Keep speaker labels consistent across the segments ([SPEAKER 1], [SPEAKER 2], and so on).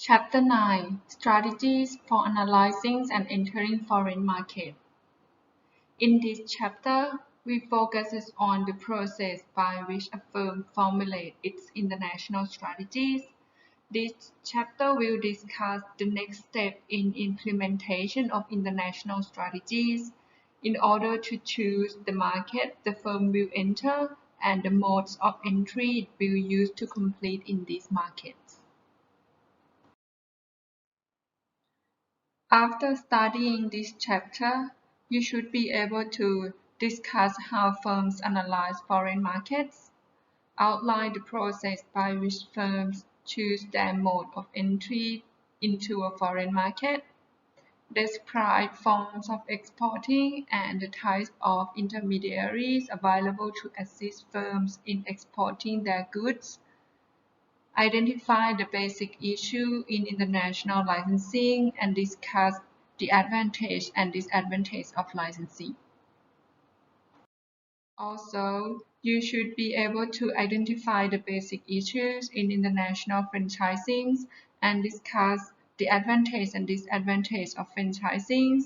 [SPEAKER 1] Chapter 9: Strategies for Analyzing and Entering Foreign Market. In this chapter, we focus on the process by which a firm formulates its international strategies. This chapter will discuss the next step in implementation of international strategies in order to choose the market the firm will enter and the modes of entry it will use to compete in these markets. After studying this chapter, you should be able to discuss how firms analyze foreign markets, outline the process by which firms choose their mode of entry into a foreign market, describe forms of exporting and the types of intermediaries available to assist firms in exporting their goods, identify the basic issue in international licensing, and discuss the advantage and disadvantage of licensing. Also, you should be able to identify the basic issues in international franchising and discuss the advantage and disadvantage of franchising,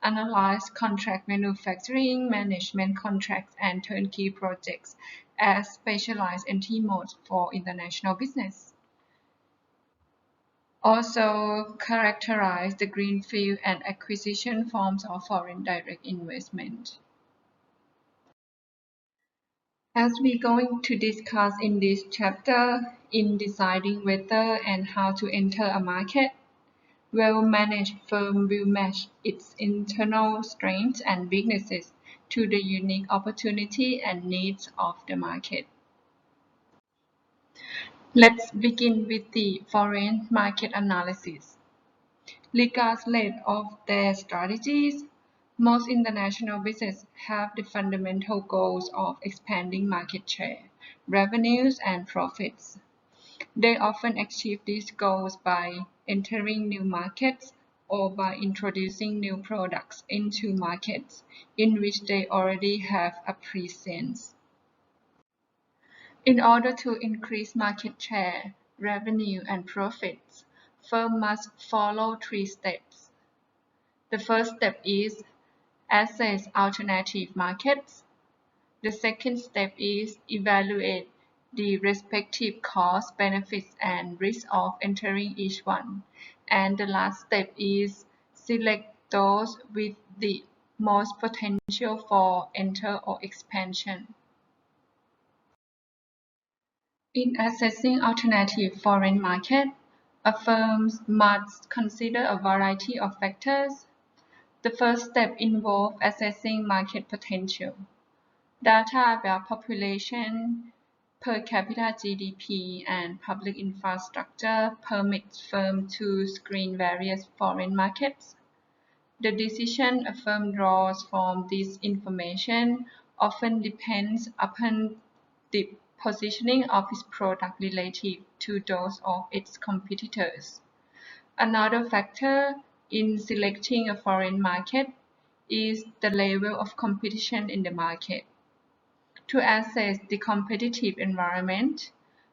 [SPEAKER 1] analyze contract manufacturing, management contracts, and turnkey projects as specialized entry modes for international business. Also, characterize the greenfield and acquisition forms of foreign direct investment. As we're going to discuss in this chapter, in deciding whether and how to enter a market, well-managed firm will match its internal strengths and weaknesses to the unique opportunity and needs of the market. Let's begin with the foreign market analysis. Regardless of their strategies, most international businesses have the fundamental goals of expanding market share, revenues, and profits. They often achieve these goals by entering new markets or by introducing new products into markets in which they already have a presence. In order to increase market share, revenue, and profits, firms must follow 3 steps. The first step is assess alternative markets. The second step is evaluate the respective costs, benefits, and risks of entering each one. And the last step is select those with the most potential for enter or expansion. In assessing alternative foreign markets, a firm must consider a variety of factors. The first step involves assessing market potential. Data about population, per capita GDP, and public infrastructure permits firms to screen various foreign markets. The decision a firm draws from this information often depends upon the positioning of its product relative to those of its competitors. Another factor in selecting a foreign market is the level of competition in the market. To assess the competitive environment,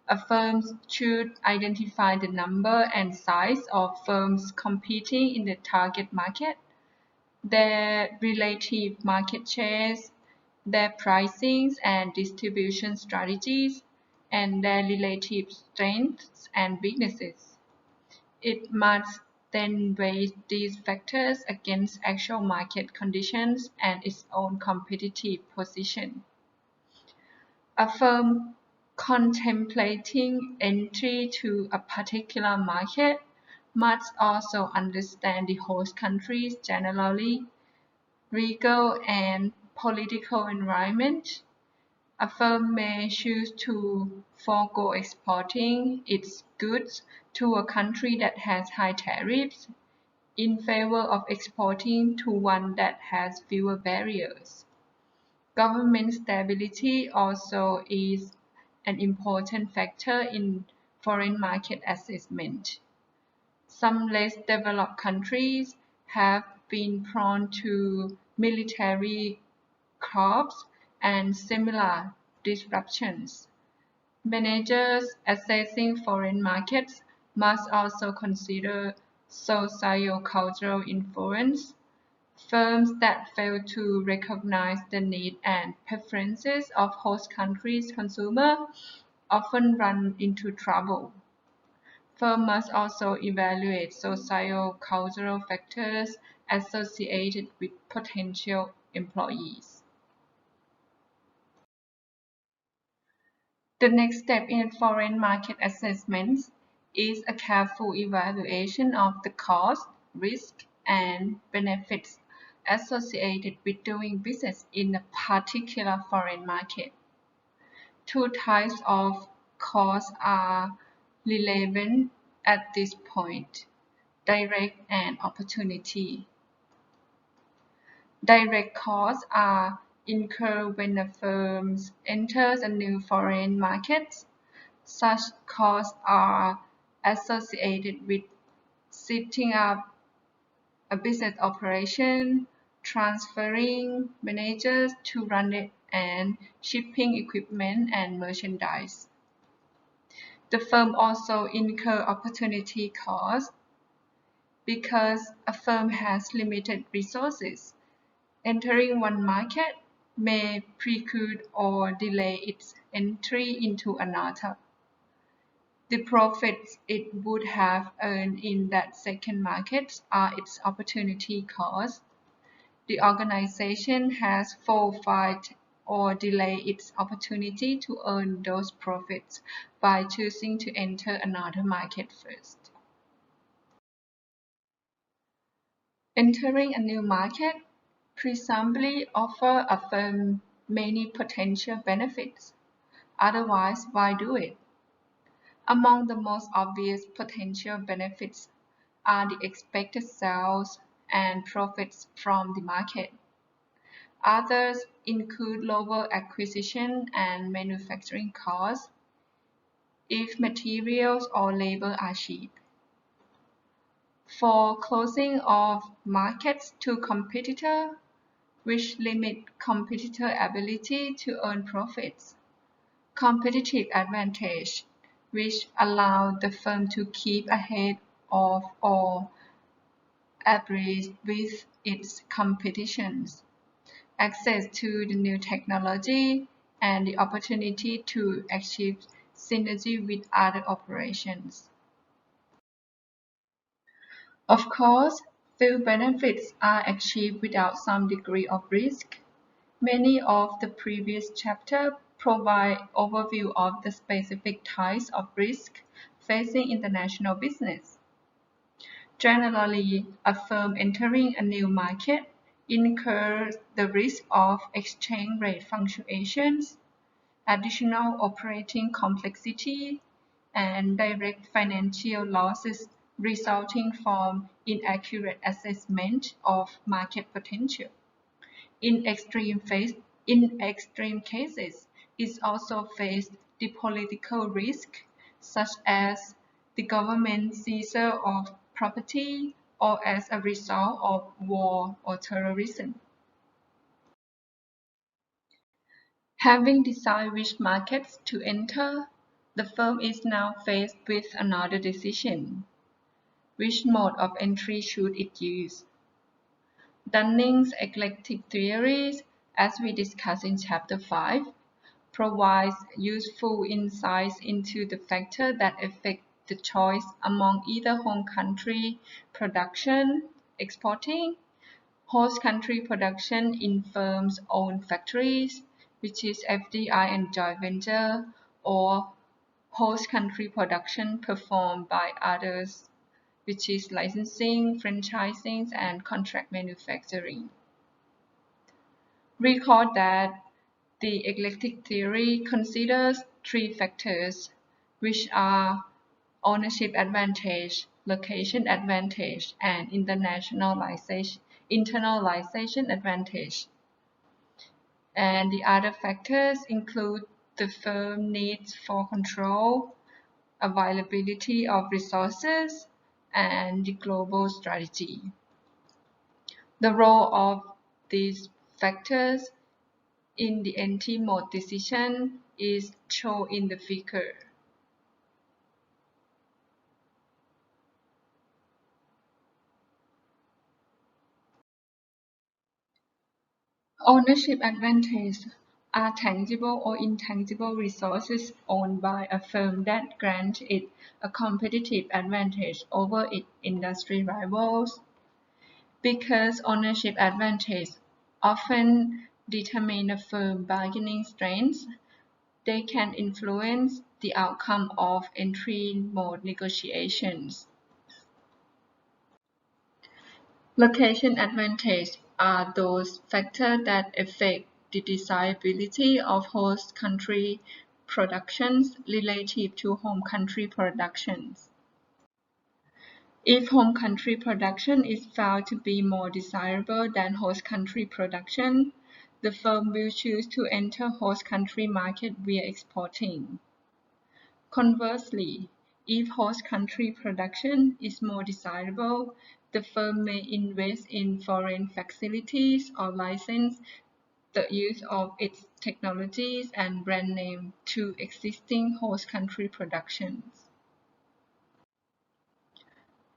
[SPEAKER 1] a firm should identify the number and size of firms competing in the target market, their relative market shares, their pricing and distribution strategies, and their relative strengths and weaknesses. It must then weigh these factors against actual market conditions and its own competitive position. A firm contemplating entry to a particular market must also understand the host country's generally legal and political environment. A firm may choose to forego exporting its goods to a country that has high tariffs in favor of exporting to one that has fewer barriers. Government stability also is an important factor in foreign market assessment. Some less developed countries have been prone to military coups and similar disruptions. Managers assessing foreign markets must also consider socio-cultural influence. Firms that fail to recognize the needs and preferences of host countries' consumers often run into trouble. Firms must also evaluate socio-cultural factors associated with potential employees. The next step in foreign market assessments is a careful evaluation of the cost, risk, and benefits associated with doing business in a particular foreign market. Two types of costs are relevant at this point: direct and opportunity. Direct costs are incurred when a firm enters a new foreign market. Such costs are associated with setting up a business operation, transferring managers to run it, and shipping equipment and merchandise. The firm also incur opportunity costs because a firm has limited resources. Entering one market may preclude or delay its entry into another. The profits it would have earned in that second market are its opportunity costs. The organization has forfeited or delayed its opportunity to earn those profits by choosing to enter another market first. Entering a new market presumably offers a firm many potential benefits. Otherwise, why do it? Among the most obvious potential benefits are the expected sales and profits from the market. Others include lower acquisition and manufacturing costs if materials or labor are cheap. For closing of markets to competitors, which limit competitor ability to earn profits. Competitive advantage, which allow the firm to keep ahead of or abreast with its competitions. Access to the new technology and the opportunity to achieve synergy with other operations. Of course, few benefits are achieved without some degree of risk. Many of the previous chapters provide overview of the specific types of risk facing international business. Generally, a firm entering a new market incurs the risk of exchange rate fluctuations, additional operating complexity, and direct financial losses resulting from inaccurate assessment of market potential. In extreme cases, it also faces the political risk, such as the government seizure of property or as a result of war or terrorism. Having decided which markets to enter, the firm is now faced with another decision. Which mode of entry should it use? Dunning's eclectic theories, as we discussed in Chapter 5, provides useful insights into the factors that affect the choice among either home country production, exporting, host country production in firms' own factories, which is FDI and joint venture, or host country production performed by others, which is licensing, franchising, and contract manufacturing. Recall that the eclectic theory considers three factors, which are ownership advantage, location advantage, and internalization advantage. And the other factors include the firm needs for control, availability of resources, and the global strategy. The role of these factors in the anti-mode decision is shown in the figure. Ownership advantages are tangible or intangible resources owned by a firm that grant it a competitive advantage over its industry rivals. Because ownership advantages often determine a firm's bargaining strengths, they can influence the outcome of entry-mode negotiations. Location advantages are those factors that affect the desirability of host country productions relative to home country productions. If home country production is found to be more desirable than host country production, the firm will choose to enter host country market via exporting. Conversely, if host country production is more desirable, the firm may invest in foreign facilities or license the use of its technologies and brand name to existing host country productions.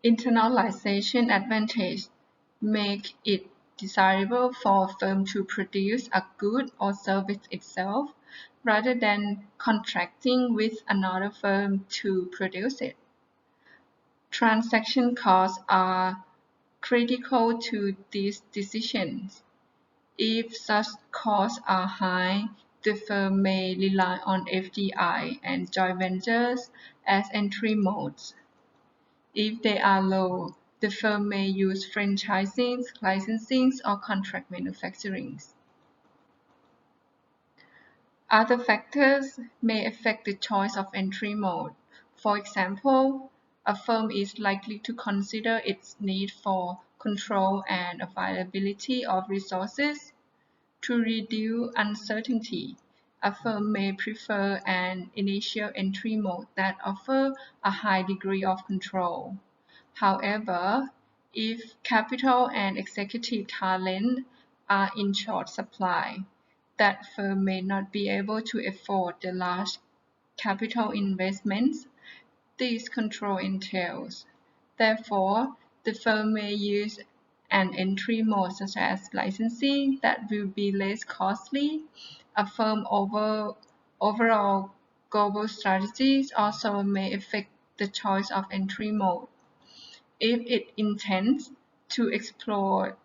[SPEAKER 1] Internalization advantage make it desirable for a firm to produce a good or service itself rather than contracting with another firm to produce it. Transaction costs are critical to these decisions. If such costs are high, the firm may rely on FDI and joint ventures as entry modes. If they are low, the firm may use franchising, licensing, or contract manufacturing. Other factors may affect the choice of entry mode. For example, a firm is likely to consider its need for control and availability of resources. To reduce uncertainty, a firm may prefer an initial entry mode that offers a high degree of control. However, if capital and executive talent are in short supply, that firm may not be able to afford the large capital investments this control entails. Therefore, the firm may use an entry mode such as licensing that will be less costly. A firm overall global strategies also may affect the choice of entry mode. If it intends to explore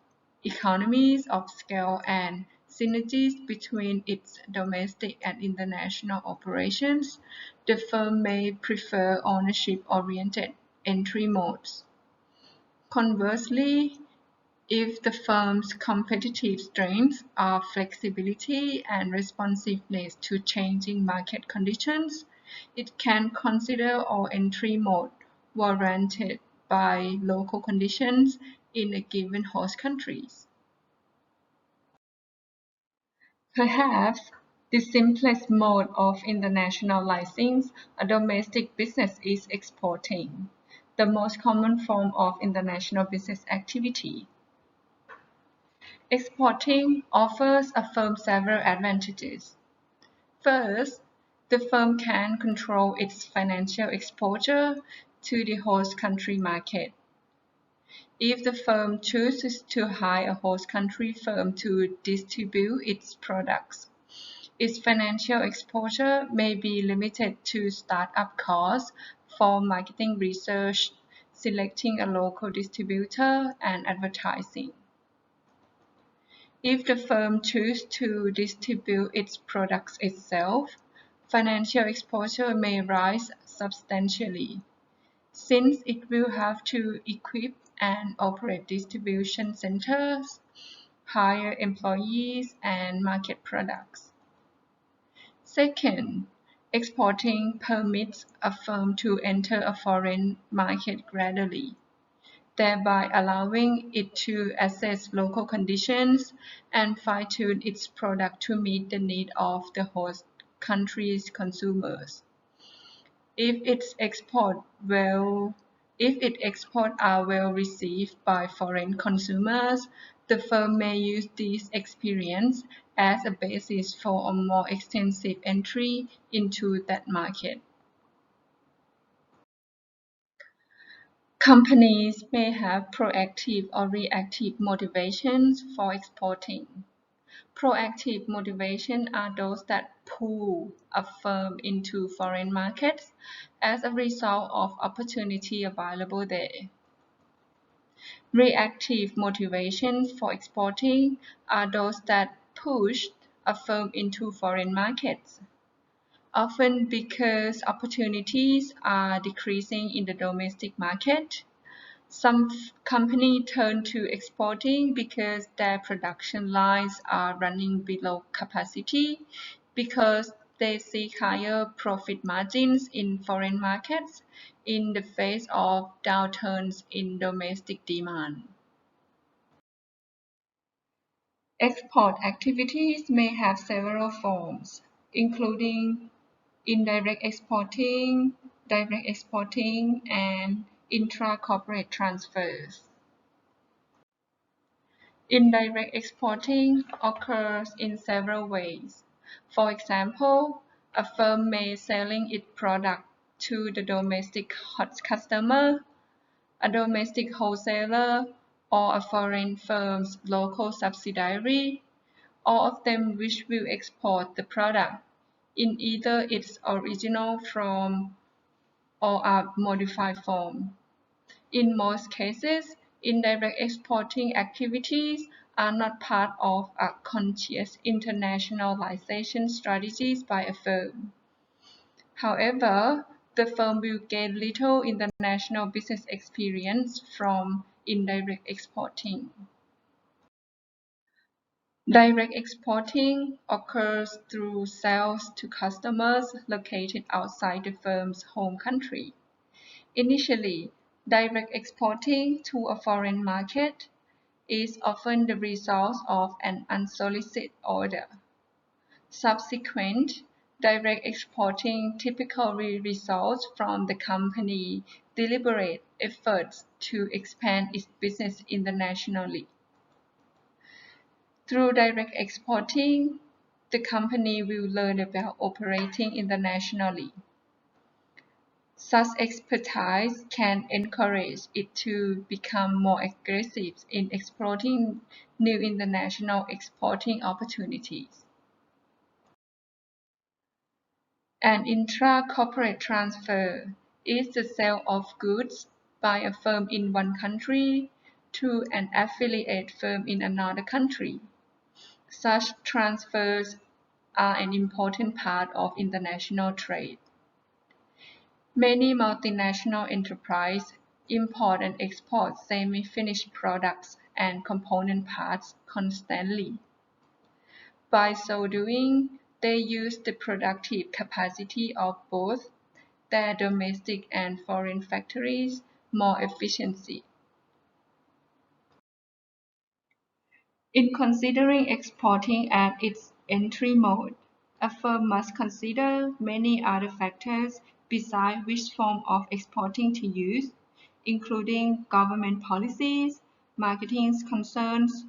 [SPEAKER 1] economies of scale and synergies between its domestic and international operations, the firm may prefer ownership-oriented entry modes. Conversely, if the firm's competitive strengths are flexibility and responsiveness to changing market conditions, it can consider all entry mode warranted by local conditions in a given host country. Perhaps the simplest mode of internationalizing a domestic business is exporting, the most common form of international business activity. Exporting offers a firm several advantages. First, the firm can control its financial exposure to the host country market. If the firm chooses to hire a host country firm to distribute its products, its financial exposure may be limited to startup costs for marketing research, selecting a local distributor, and advertising. If the firm chooses to distribute its products itself, financial exposure may rise substantially, since it will have to equip and operate distribution centers, hire employees, and market products. Second, exporting permits a firm to enter a foreign market gradually, thereby allowing it to assess local conditions and fine-tune its product to meet the needs of the host country's consumers. If its exports are well received by foreign consumers, the firm may use this experience as a basis for a more extensive entry into that market. Companies may have proactive or reactive motivations for exporting. Proactive motivation are those that pull a firm into foreign markets as a result of opportunity available there. Reactive motivations for exporting are those that push a firm into foreign markets, often because opportunities are decreasing in the domestic market. Some companies turn to exporting because their production lines are running below capacity, because they seek higher profit margins in foreign markets in the face of downturns in domestic demand. Export activities may have several forms, including indirect exporting, direct exporting, and intracorporate transfers. Indirect exporting occurs in several ways. For example, a firm may selling its product to the domestic customer, a domestic wholesaler, or a foreign firm's local subsidiary, all of them which will export the product in either its original form or a modified form. In most cases, indirect exporting activities are not part of a conscious internationalization strategies by a firm. However, the firm will gain little international business experience from indirect exporting. Direct exporting occurs through sales to customers located outside the firm's home country. Initially, direct exporting to a foreign market is often the result of an unsolicited order. Subsequent direct exporting typically results from the company's deliberate efforts to expand its business internationally. Through direct exporting, the company will learn about operating internationally. Such expertise can encourage it to become more aggressive in exploring new international exporting opportunities. An intra-corporate transfer is the sale of goods by a firm in one country to an affiliate firm in another country. Such transfers are an important part of international trade. Many multinational enterprises import and export semi-finished products and component parts constantly. By so doing, they use the productive capacity of both their domestic and foreign factories more efficiently. In considering exporting as its entry mode, a firm must consider many other factors besides which form of exporting to use, including government policies, marketing concerns,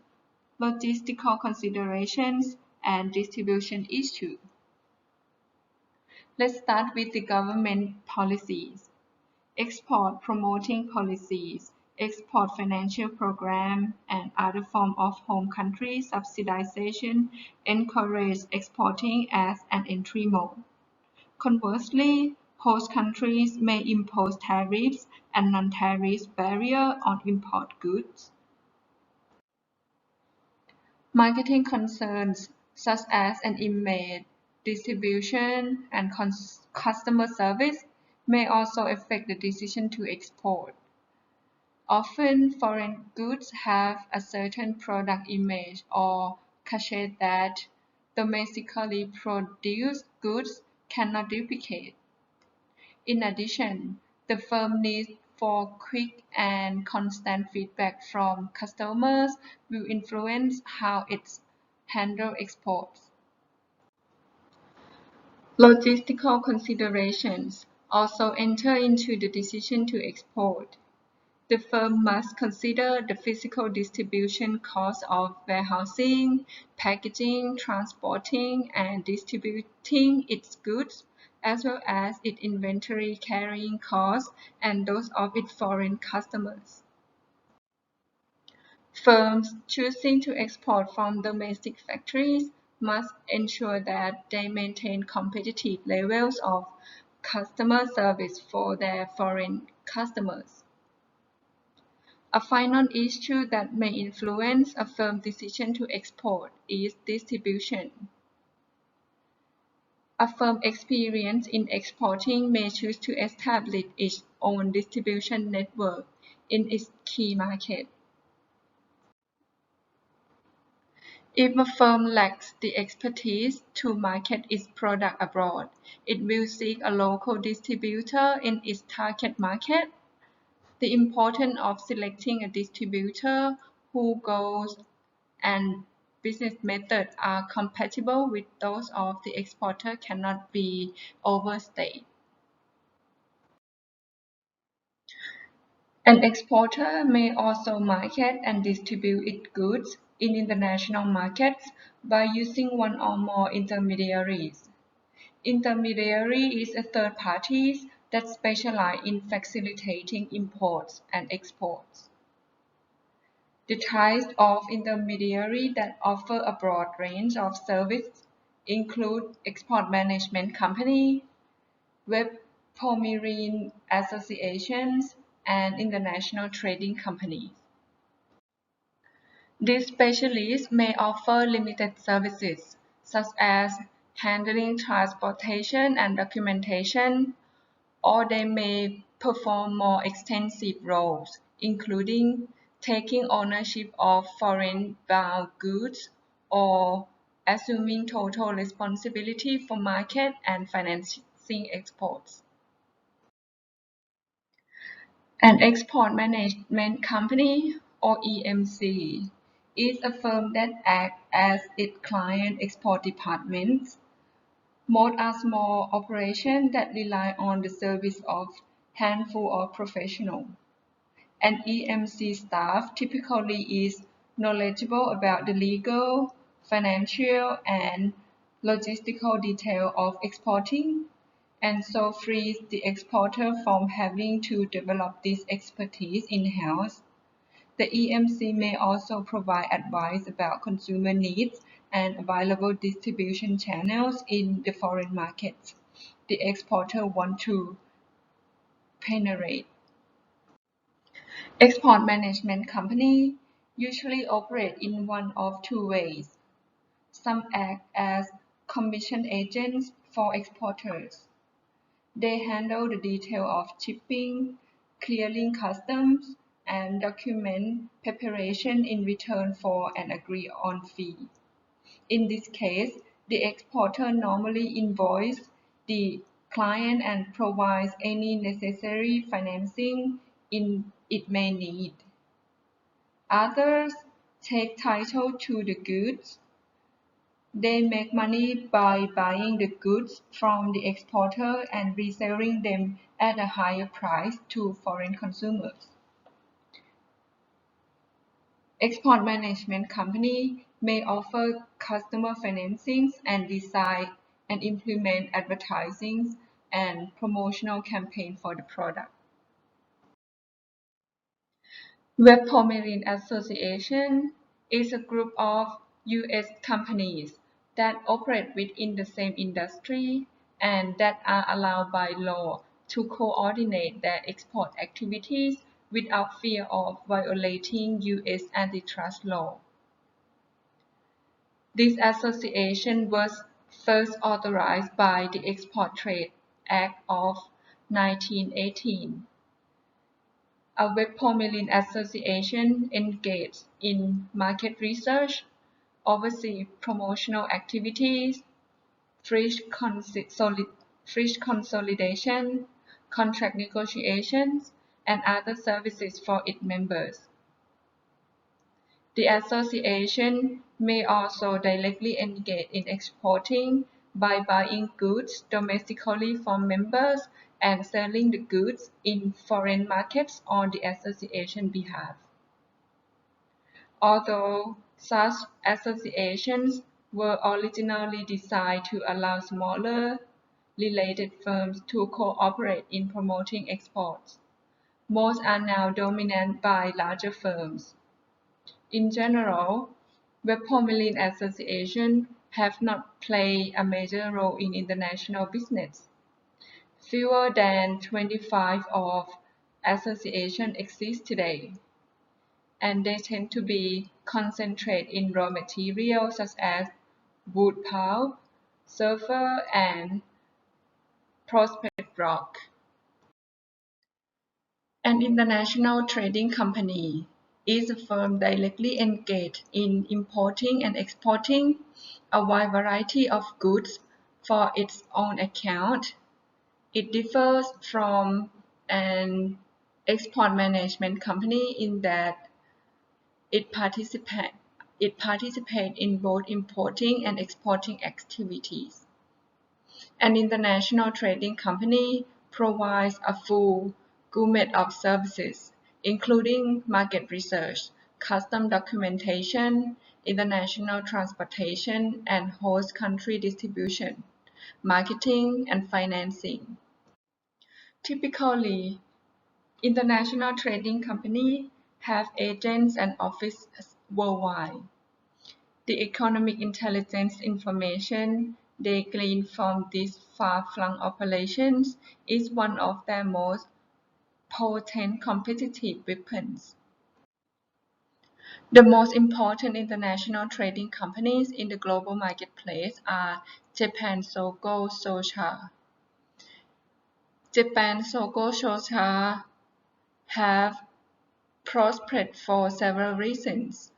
[SPEAKER 1] logistical considerations, and distribution issues. Let's start with the government policies. Export promoting policies, export financial program, and other forms of home country subsidization encourage exporting as an entry mode. Conversely, host countries may impose tariffs and non-tariff barriers on import goods. Marketing concerns such as an image, distribution, and customer service may also affect the decision to export. Often, foreign goods have a certain product image or cachet that domestically produced goods cannot duplicate. In addition, the firm needs for quick and constant feedback from customers will influence how it handles exports. Logistical considerations also enter into the decision to export. The firm must consider the physical distribution costs of warehousing, packaging, transporting, and distributing its goods, as well as its inventory carrying costs and those of its foreign customers. Firms choosing to export from domestic factories must ensure that they maintain competitive levels of customer service for their foreign customers. A final issue that may influence a firm's decision to export is distribution. A firm experienced in exporting may choose to establish its own distribution network in its key market. If a firm lacks the expertise to market its product abroad, it will seek a local distributor in its target market. The importance of selecting a distributor whose goals and business methods are compatible with those of the exporter cannot be overstated. An exporter may also market and distribute its goods in international markets by using one or more intermediaries. Intermediary is a third party that specialize in facilitating imports and exports. The types of intermediary that offer a broad range of services include export management company, web marine associations, and international trading companies. These specialists may offer limited services, such as handling transportation and documentation, or they may perform more extensive roles, including taking ownership of foreign-bound goods or assuming total responsibility for market and financing exports. An export management company, or EMC, is a firm that acts as its client export department. Most are small operations that rely on the service of handful of professionals. An EMC staff typically is knowledgeable about the legal, financial, and logistical details of exporting, and so frees the exporter from having to develop this expertise in-house. The EMC may also provide advice about consumer needs and available distribution channels in the foreign markets the exporter wants to penetrate. Export management companies usually operate in one of two ways. Some act as commission agents for exporters. They handle the detail of shipping, clearing customs, and document preparation in return for an agreed-on fee. In this case, the exporter normally invoices the client and provides any necessary financing it may need. Others take title to the goods. They make money by buying the goods from the exporter and reselling them at a higher price to foreign consumers. Export management company may offer customer financing and design and implement advertising and promotional campaign for the product. Web Marine Association is a group of U.S. companies that operate within the same industry and that are allowed by law to coordinate their export activities without fear of violating U.S. antitrust law. This association was first authorized by the Export Trade Act of 1918. A web marine association engaged in market research, oversees promotional activities, fish consolidation, contract negotiations, and other services for its members. The association may also directly engage in exporting by buying goods domestically from members and selling the goods in foreign markets on the association behalf. Although such associations were originally designed to allow smaller, related firms to cooperate in promoting exports, most are now dominated by larger firms. In general, web formulae associations have not played a major role in international business. Fewer than 25 of associations exist today, and they tend to be concentrated in raw materials such as wood pulp, sulfur, and phosphate rock. An international trading company is a firm directly engaged in importing and exporting a wide variety of goods for its own account. It differs from an export management company in that it participates in both importing and exporting activities. An international trading company provides a full gamut of services, including market research, custom documentation, international transportation and host country distribution, marketing, and financing. Typically, international trading companies have agents and offices worldwide. The economic intelligence information they glean from these far-flung operations is one of their most potent competitive weapons. The most important international trading companies in the global marketplace are Japan Sogo Socha. Japan Sogo Socha have prospered for several reasons.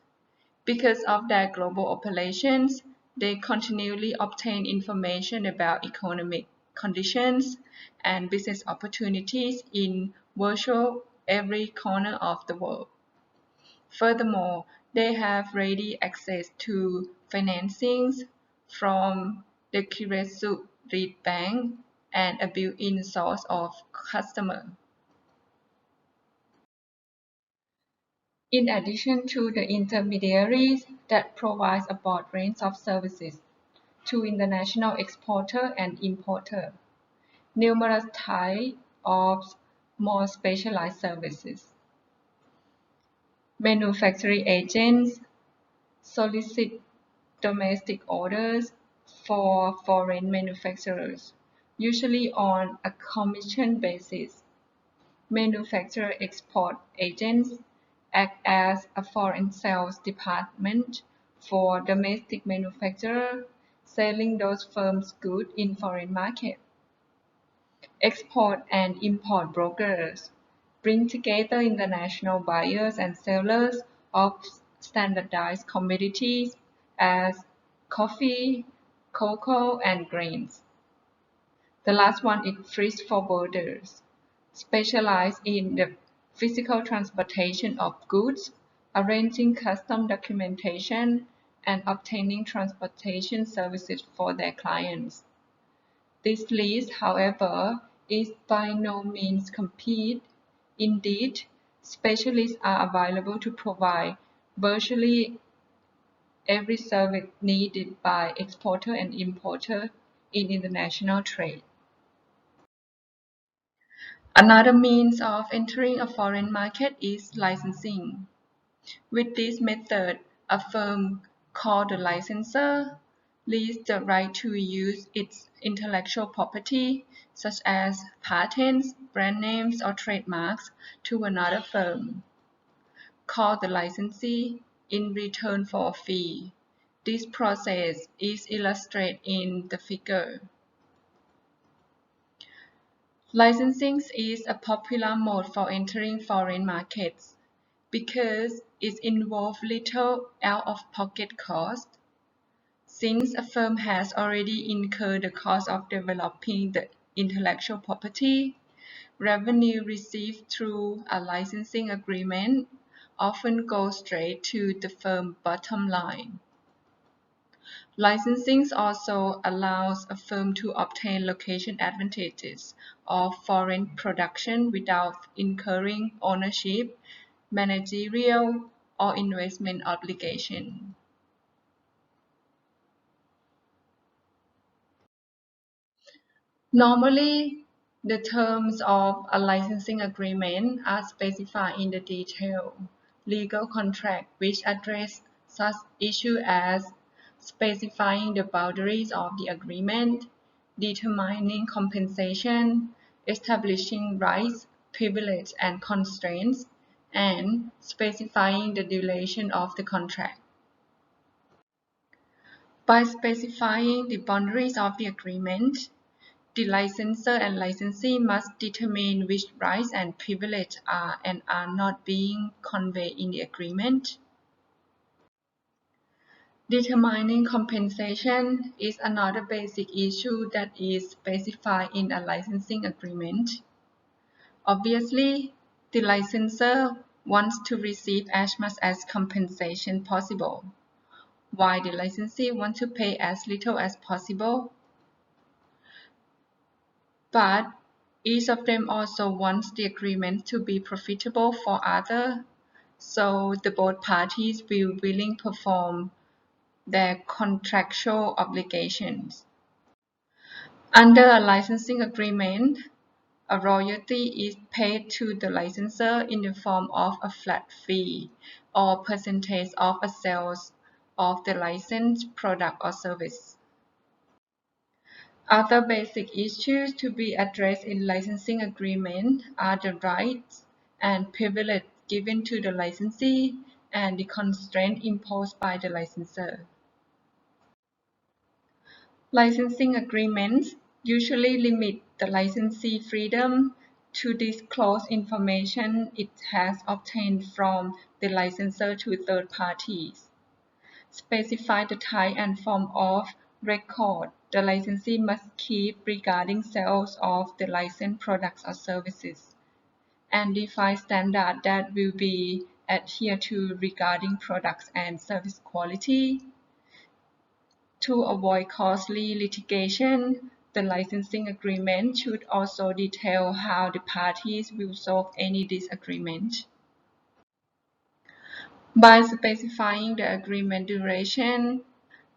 [SPEAKER 1] Because of their global operations, they continually obtain information about economic conditions and business opportunities in virtually every corner of the world. Furthermore, they have ready access to financings from the Kiresu Reed Bank and a built-in source of customers. In addition to the intermediaries that provide a broad range of services to international exporter and importer, numerous types of more specialized services. Manufacturing agents solicit domestic orders for foreign manufacturers, usually on a commission basis. Manufacturer export agents act as a foreign sales department for domestic manufacturers selling those firms' goods in foreign markets. Export and import brokers bring together international buyers and sellers of standardized commodities as coffee, cocoa, and grains. The last one is freight forwarders, specialized in the physical transportation of goods, arranging custom documentation, and obtaining transportation services for their clients. This list, however, is by no means complete. Indeed, specialists are available to provide virtually every service needed by exporter and importer in international trade. Another means of entering a foreign market is licensing. With this method, a firm called the licensor leases the right to use its intellectual property, such as patents, brand names, or trademarks, to another firm, called the licensee, in return for a fee. This process is illustrated in the figure. Licensing is a popular mode for entering foreign markets because it involves little out-of-pocket cost. Since a firm has already incurred the cost of developing the intellectual property, revenue received through a licensing agreement often goes straight to the firm's bottom line. Licensing also allows a firm to obtain location advantages of foreign production without incurring ownership, managerial, or investment obligation. Normally, the terms of a licensing agreement are specified in the detail, legal contract which address such issues as specifying the boundaries of the agreement, determining compensation, establishing rights, privileges, and constraints, and specifying the duration of the contract. By specifying the boundaries of the agreement, the licensor and licensee must determine which rights and privileges are and are not being conveyed in the agreement. Determining compensation is another basic issue that is specified in a licensing agreement. Obviously, the licensor wants to receive as much as compensation possible, while the licensee wants to pay as little as possible. But each of them also wants the agreement to be profitable for other, so the both parties will willing perform their contractual obligations. Under a licensing agreement, a royalty is paid to the licensor in the form of a flat fee or percentage of a sales of the licensed product or service. Other basic issues to be addressed in licensing agreement are the rights and privilege given to the licensee and the constraint imposed by the licensor. Licensing agreements usually limit the licensee freedom to disclose information it has obtained from the licensor to third parties. Specify the type and form of record the licensee must keep regarding sales of the licensed products or services, and define standards that will be adhered to regarding products and service quality. To avoid costly litigation, the licensing agreement should also detail how the parties will solve any disagreement. By specifying the agreement duration,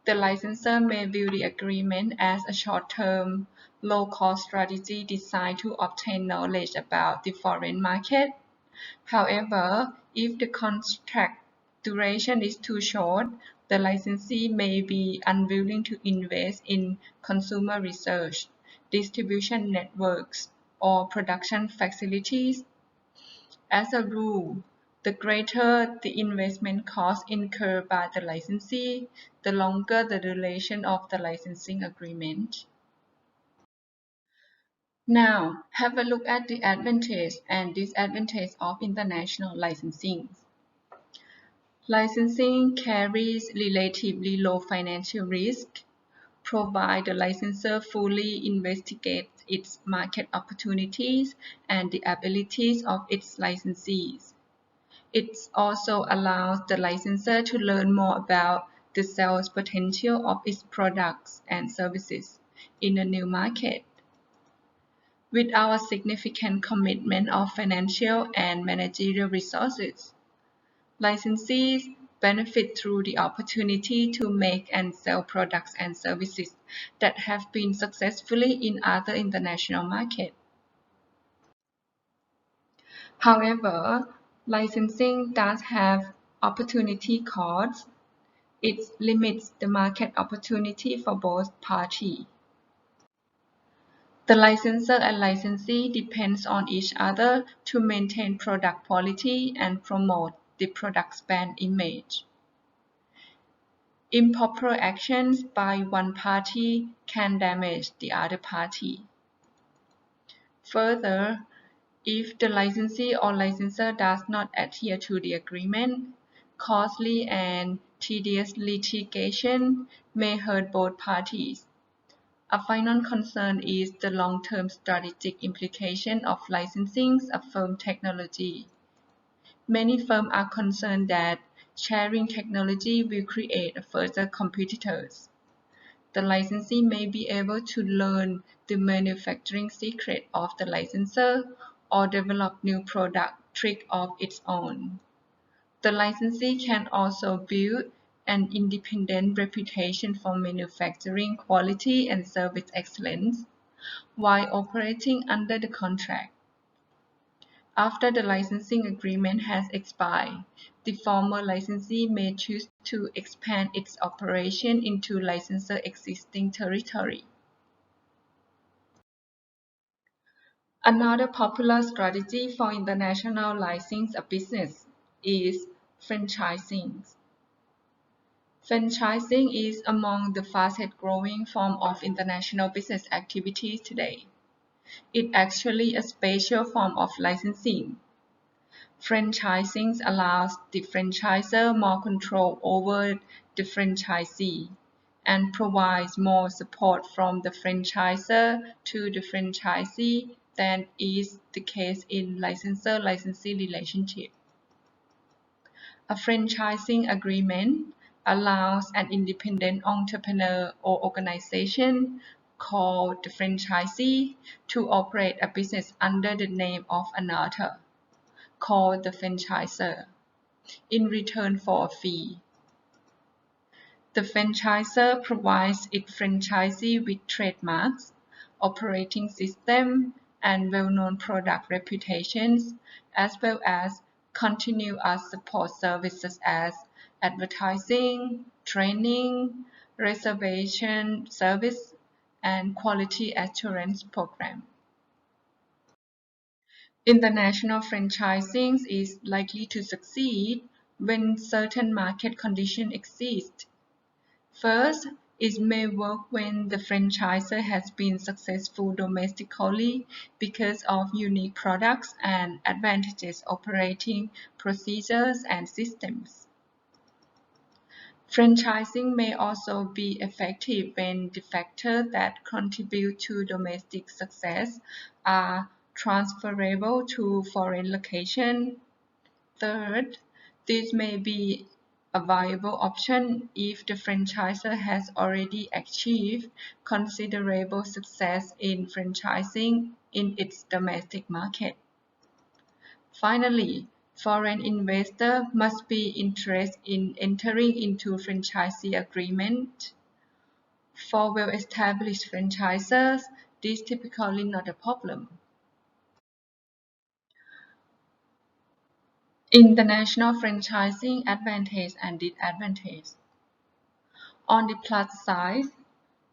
[SPEAKER 1] the licensor may view the agreement as a short-term, low-cost strategy designed to obtain knowledge about the foreign market. However, if the contract duration is too short, the licensee may be unwilling to invest in consumer research, distribution networks, or production facilities. As a rule, the greater the investment cost incurred by the licensee, the longer the duration of the licensing agreement. Now, have a look at the advantage and disadvantage of international licensing. Licensing carries relatively low financial risk, provided the licensor fully investigates its market opportunities and the abilities of its licensees. It also allows the licensor to learn more about the sales potential of its products and services in a new market. Without a significant commitment of financial and managerial resources, licensees benefit through the opportunity to make and sell products and services that have been successfully in other international markets. However, licensing does have opportunity costs. It limits the market opportunity for both parties. The licensor and licensee depends on each other to maintain product quality and promote the product's brand image. Improper actions by one party can damage the other party. Further, if the licensee or licensor does not adhere to the agreement, costly and tedious litigation may hurt both parties. A final concern is the long-term strategic implication of licensing a firm technology. Many firms are concerned that sharing technology will create further competitors. The licensee may be able to learn the manufacturing secret of the licensor or develop new product trick of its own. The licensee can also build an independent reputation for manufacturing quality and service excellence while operating under the contract. After the licensing agreement has expired, the former licensee may choose to expand its operation into licensor existing territory. Another popular strategy for internationalizing a business is franchising. Franchising is among the fastest growing form of international business activities today. It's actually a special form of licensing. Franchising allows the franchisor more control over the franchisee and provides more support from the franchisor to the franchisee than is the case in licensor-licensee relationship. A franchising agreement allows an independent entrepreneur or organization called the franchisee to operate a business under the name of another, called the franchisor, in return for a fee. The franchisor provides its franchisee with trademarks, operating system, and well-known product reputations, as well as continuous support services such as advertising, training, reservation service, and quality assurance program. International franchising is likely to succeed when certain market conditions exist. First, it may work when the franchisor has been successful domestically because of unique products and advantageous operating procedures and systems. Franchising may also be effective when the factors that contribute to domestic success are transferable to foreign locations. Third, this may be a viable option if the franchisor has already achieved considerable success in franchising in its domestic market. Finally, foreign investors must be interested in entering into franchisee agreement. For well-established franchisors, this is typically not a problem. International franchising advantage and disadvantage. On the plus side,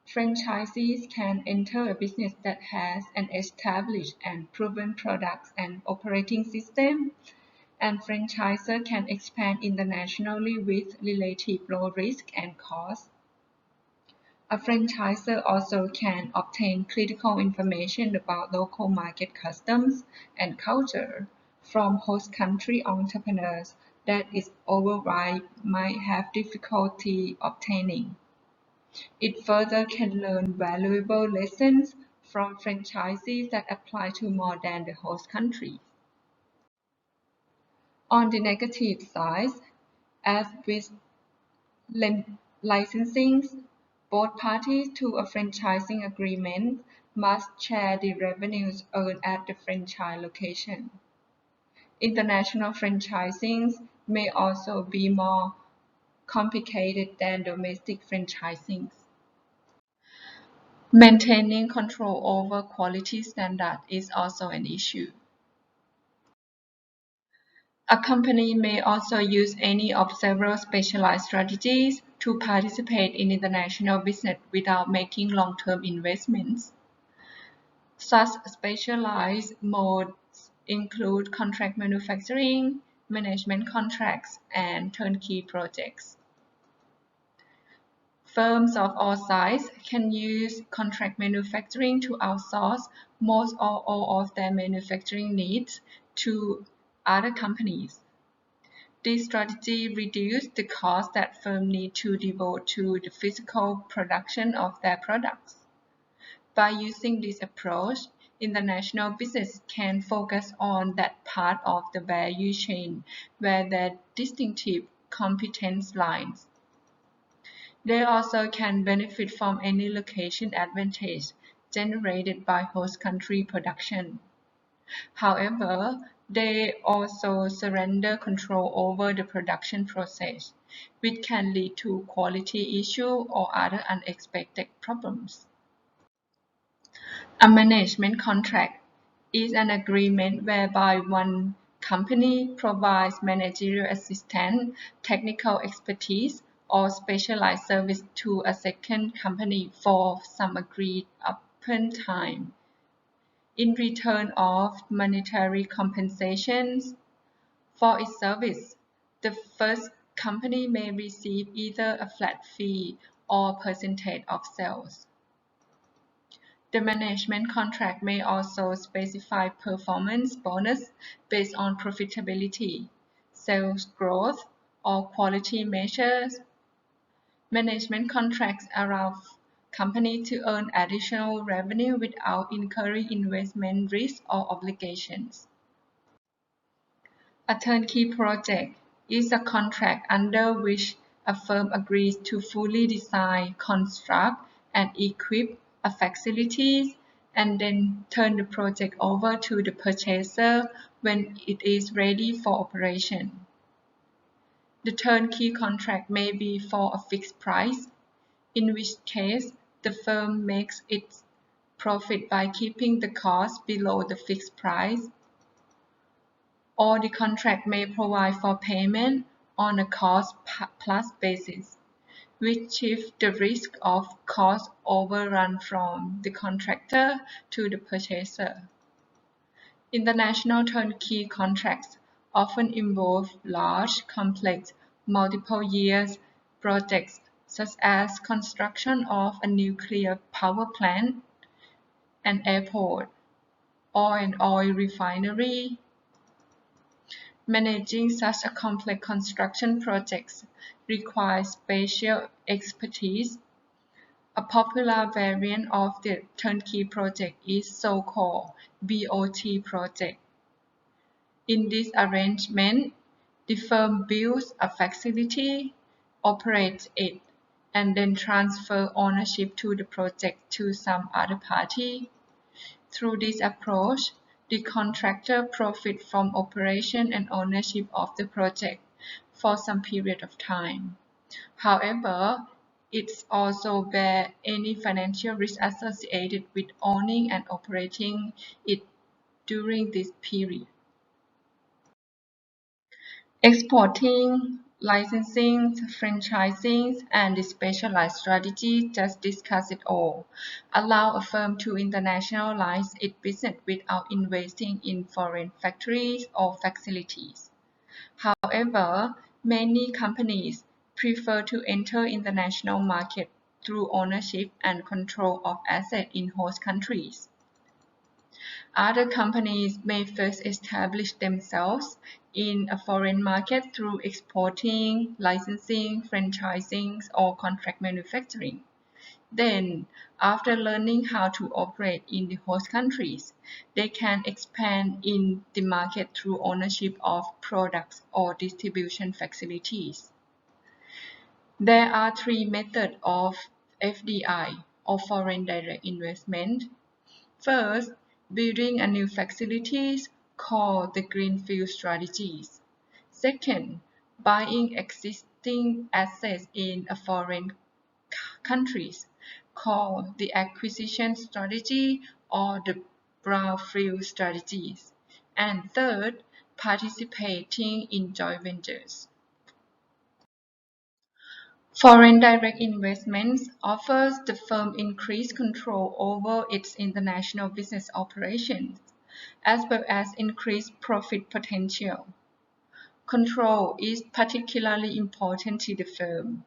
[SPEAKER 1] franchisees can enter a business that has an established and proven products and operating system, and franchisor can expand internationally with relative low risk and cost. A franchisor also can obtain critical information about local market customs and culture from host country entrepreneurs that its overall might have difficulty obtaining. It further can learn valuable lessons from franchisees that apply to more than the host country. On the negative side, as with licensing, both parties to a franchising agreement must share the revenues earned at the franchise location. International franchising may also be more complicated than domestic franchising. Maintaining control over quality standard is also an issue. A company may also use any of several specialized strategies to participate in international business without making long-term investments. Such specialized modes include contract manufacturing, management contracts, and turnkey projects. Firms of all sizes can use contract manufacturing to outsource most or all of their manufacturing needs to other companies. This strategy reduces the cost that firms need to devote to the physical production of their products. By using this approach, international business can focus on that part of the value chain where their distinctive competence lies. They also can benefit from any location advantage generated by host country production. However, they also surrender control over the production process, which can lead to quality issues or other unexpected problems. A management contract is an agreement whereby one company provides managerial assistance, technical expertise, or specialized service to a second company for some agreed upon time in return of monetary compensations for its service. The first company may receive either a flat fee or percentage of sales. The management contract may also specify performance bonus based on profitability, sales growth, or quality measures. Management contracts allow companies to earn additional revenue without incurring investment risk or obligations. A turnkey project is a contract under which a firm agrees to fully design, construct, and equip a facility and then turn the project over to the purchaser when it is ready for operation. The turnkey contract may be for a fixed price, in which case the firm makes its profit by keeping the cost below the fixed price, or the contract may provide for payment on a cost-plus basis, which shifts the risk of cost overrun from the contractor to the purchaser. International turnkey contracts often involve large, complex, multiple-year projects such as construction of a nuclear power plant, an airport, or an oil refinery. Managing such a complex construction projects requires special expertise. A popular variant of the turnkey project is so-called BOT project. In this arrangement, the firm builds a facility, operates it, and then transfers ownership to the project to some other party. Through this approach, the contractor profits from operation and ownership of the project for some period of time. However, it also bears any financial risk associated with owning and operating it during this period. Exporting, licensing, franchising, and the specialized strategy just discussed it all, allow a firm to internationalize its business without investing in foreign factories or facilities. However, many companies prefer to enter international market through ownership and control of assets in host countries. Other companies may first establish themselves in a foreign market through exporting, licensing, franchising, or contract manufacturing. Then, after learning how to operate in the host countries, they can expand in the market through ownership of products or distribution facilities. There are three methods of FDI, or foreign direct investment. First, building a new facilities called the Greenfield Strategies. Second, buying existing assets in a foreign countries called the acquisition strategy or the brownfield strategies. And third, participating in joint ventures. Foreign direct investments offers the firm increased control over its international business operations, as well as increased profit potential. Control is particularly important to the firm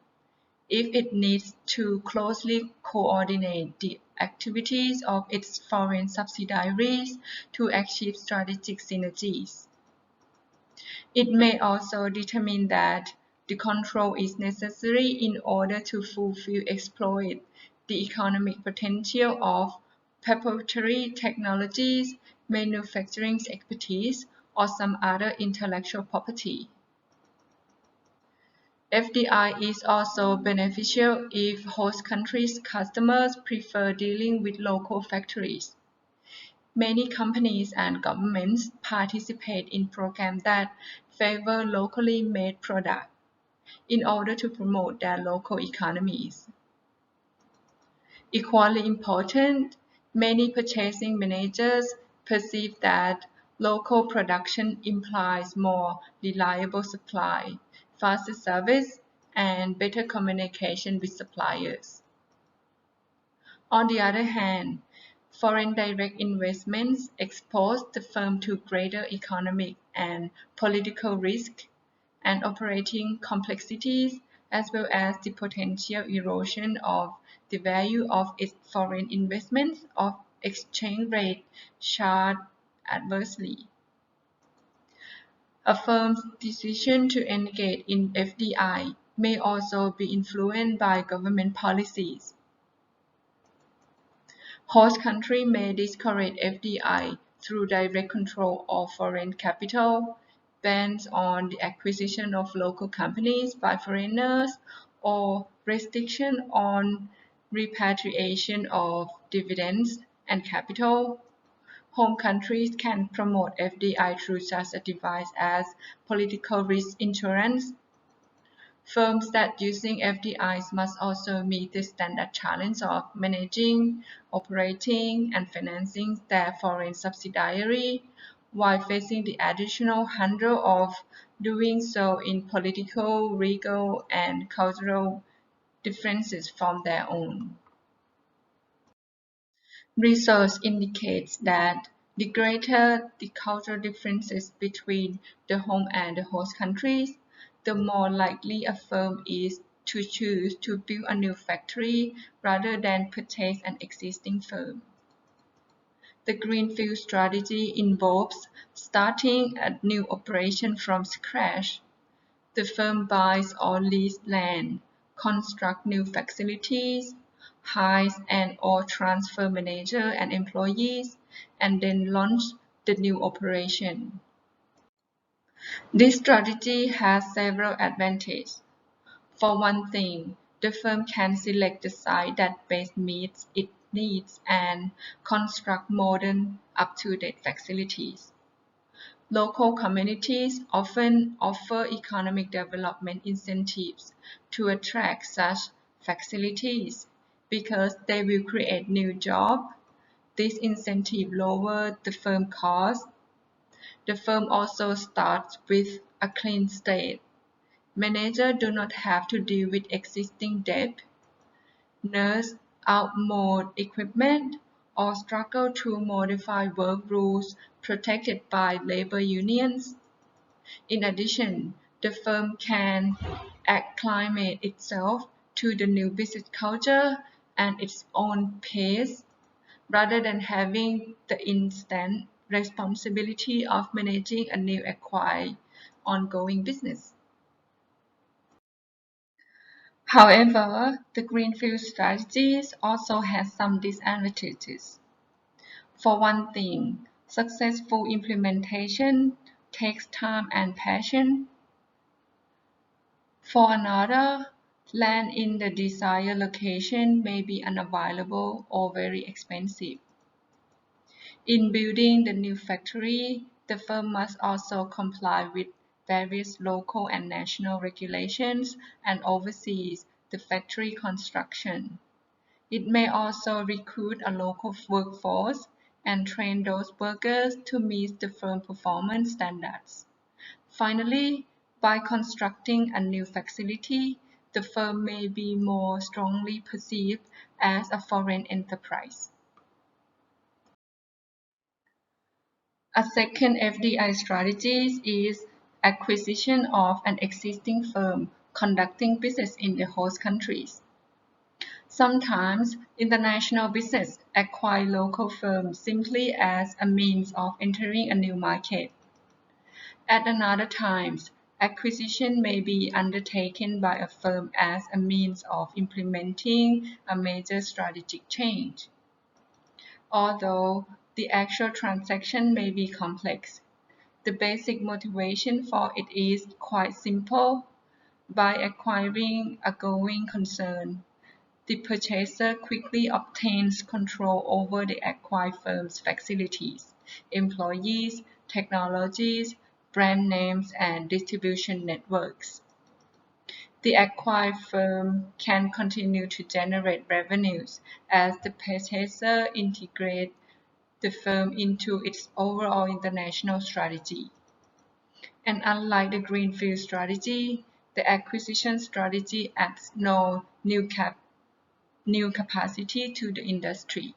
[SPEAKER 1] if it needs to closely coordinate the activities of its foreign subsidiaries to achieve strategic synergies. It may also determine that the control is necessary in order to exploit the economic potential of proprietary technologies, manufacturing expertise, or some other intellectual property. FDI is also beneficial if host countries' customers prefer dealing with local factories. Many companies and governments participate in programs that favor locally made products in order to promote their local economies. Equally important, many purchasing managers perceive that local production implies more reliable supply, faster service, and better communication with suppliers. On the other hand, foreign direct investments expose the firm to greater economic and political risk and operating complexities, as well as the potential erosion of the value of its foreign investments of exchange rate chart adversely. A firm's decision to engage in FDI may also be influenced by government policies. Host country may discourage FDI through direct control of foreign capital, bans on the acquisition of local companies by foreigners, or restriction on repatriation of dividends and capital. Home countries can promote FDI through such a device as political risk insurance. Firms that using FDIs must also meet the standard challenge of managing, operating, and financing their foreign subsidiary, while facing the additional hurdle of doing so in political, legal, and cultural differences from their own. Research indicates that the greater the cultural differences between the home and the host countries, the more likely a firm is to choose to build a new factory rather than purchase an existing firm. The Greenfield strategy involves starting a new operation from scratch. The firm buys or leases land, construct new facilities, hires and/or transfer manager and employees, and then launch the new operation. This strategy has several advantages. For one thing, the firm can select the site that best meets its needs and construct modern, up-to-date facilities. Local communities often offer economic development incentives to attract such facilities because they will create new jobs. This incentive lowers the firm cost. The firm also starts with a clean slate. Managers do not have to deal with existing debt, nurse outmoded equipment, or struggle to modify work rules protected by labor unions. In addition, the firm can acclimate itself to the new business culture and its own pace, rather than having the instant responsibility of managing a new acquired ongoing business. However, the Greenfield strategies also has some disadvantages. For one thing, successful implementation takes time and passion. For another, land in the desired location may be unavailable or very expensive. In building the new factory, the firm must also comply with various local and national regulations and oversees the factory construction. It may also recruit a local workforce and train those workers to meet the firm performance standards. Finally, by constructing a new facility, the firm may be more strongly perceived as a foreign enterprise. A second FDI strategy is acquisition of an existing firm conducting business in the host countries. Sometimes, international business acquire local firms simply as a means of entering a new market. At another times, acquisition may be undertaken by a firm as a means of implementing a major strategic change. Although the actual transaction may be complex, the basic motivation for it is quite simple. By acquiring a going concern, the purchaser quickly obtains control over the acquired firm's facilities, employees, technologies, brand names, and distribution networks. The acquired firm can continue to generate revenues as the purchaser integrates the firm into its overall international strategy. And unlike the Greenfield Strategy, the acquisition strategy adds no new capacity to the industry.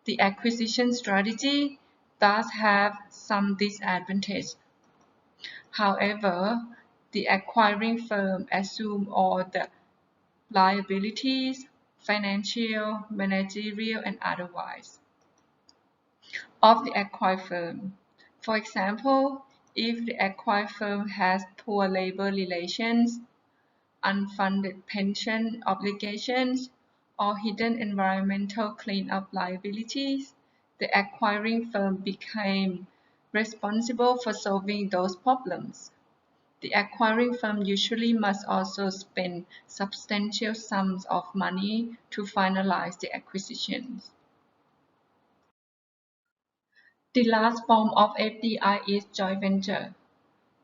[SPEAKER 1] The acquisition strategy does have some disadvantages. However, the acquiring firm assumes all the liabilities, financial, managerial, and otherwise, of the acquired firm. For example, if the acquired firm has poor labor relations, unfunded pension obligations, or hidden environmental cleanup liabilities, the acquiring firm became responsible for solving those problems. The acquiring firm usually must also spend substantial sums of money to finalize the acquisitions. The last form of FDI is joint venture.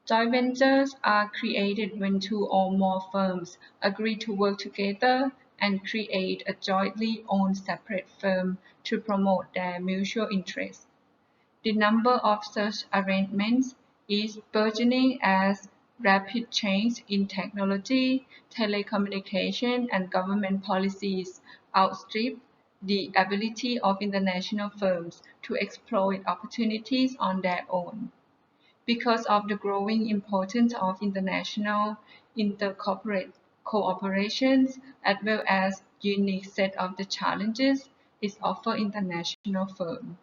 [SPEAKER 1] Joint ventures are created when two or more firms agree to work together and create a jointly owned separate firm to promote their mutual interests. The number of such arrangements is burgeoning as rapid change in technology, telecommunication, and government policies outstrip the ability of international firms to exploit opportunities on their own. Because of the growing importance of international intercorporate cooperations, as well as unique set of the challenges it offers international firms.